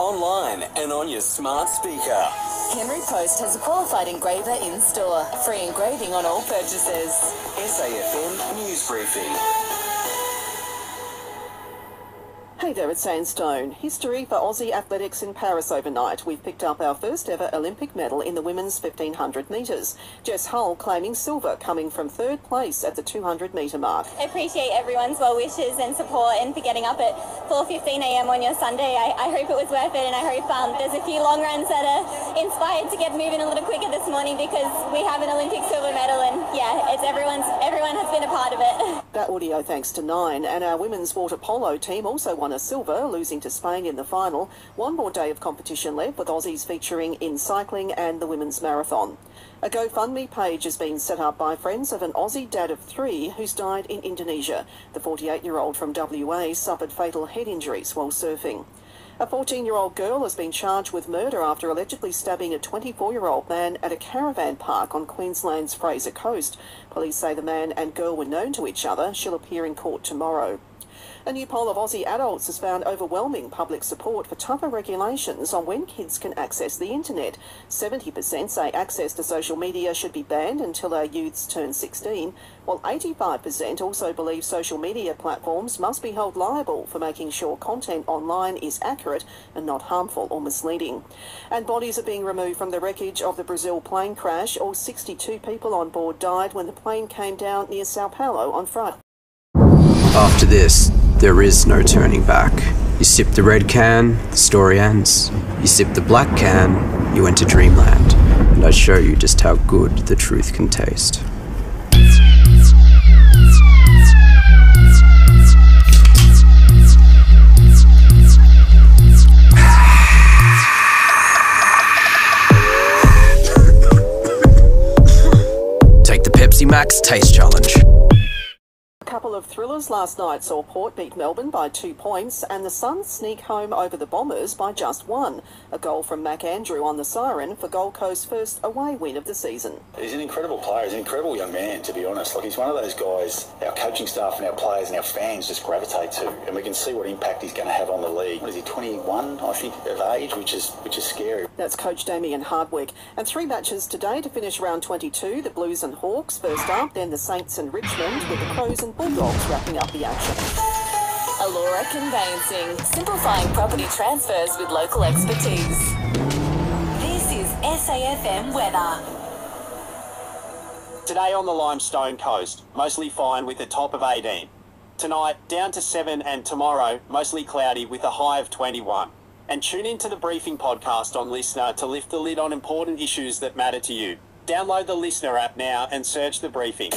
online and on your smart speaker. Henry Post has a qualified engraver in store. Free engraving on all purchases. SAFM News Briefing. Hey there, it's Sandstone. History for Aussie athletics in Paris overnight. We've picked up our first ever Olympic medal in the women's 1500 metres. Jess Hull claiming silver, coming from third place at the 200 metre mark. I appreciate everyone's well wishes and support, and for getting up at 4:15 a.m. on your Sunday. I hope it was worth it, and I hope there's a few long runs that are inspired to get moving a little quicker this morning, because we have an Olympic silver medal, and yeah, it's everyone has been a part of it. That audio thanks to Nine, and our women's water polo team also won a silver, losing to Spain in the final. One more day of competition left, with Aussies featuring in cycling and the women's marathon. A GoFundMe page has been set up by friends of an Aussie dad of 3 who's died in Indonesia. The 48-year-old from WA suffered fatal head injuries while surfing. A 14-year-old girl has been charged with murder after allegedly stabbing a 24-year-old man at a caravan park on Queensland's Fraser Coast. Police say the man and girl were known to each other. She'll appear in court tomorrow. A new poll of Aussie adults has found overwhelming public support for tougher regulations on when kids can access the internet. 70% say access to social media should be banned until our youths turn 16, while 85% also believe social media platforms must be held liable for making sure content online is accurate and not harmful or misleading. And bodies are being removed from the wreckage of the Brazil plane crash. All 62 people on board died when the plane came down near Sao Paulo on Friday. After this, there is no turning back. You sip the red can, the story ends. You sip the black can, you enter dreamland. And I show you just how good the truth can taste. Take the Pepsi Max Taste Challenge. A couple of thrillers last night saw Port beat Melbourne by 2 points and the Suns sneak home over the Bombers by just 1. A goal from Mac Andrew on the siren for Gold Coast's first away win of the season. He's an incredible player. He's an incredible young man, to be honest. Like, he's one of those guys our coaching staff and our players and our fans just gravitate to, and we can see what impact he's going to have on the league. What is he, 21, I think, of age, which is scary. That's coach Damien Hardwick. And 3 matches today to finish round 22. The Blues and Hawks first up, then the Saints and Richmond, with the Crows and Bulldogs wrapping up the action. Allura Conveyancing, simplifying property transfers with local expertise. This is SAFM weather. Today on the Limestone Coast, mostly fine with a top of 18. Tonight, down to 7, and tomorrow, mostly cloudy with a high of 21. And tune into the Briefing podcast on Listener to lift the lid on important issues that matter to you. Download the Listener app now and search the Briefing.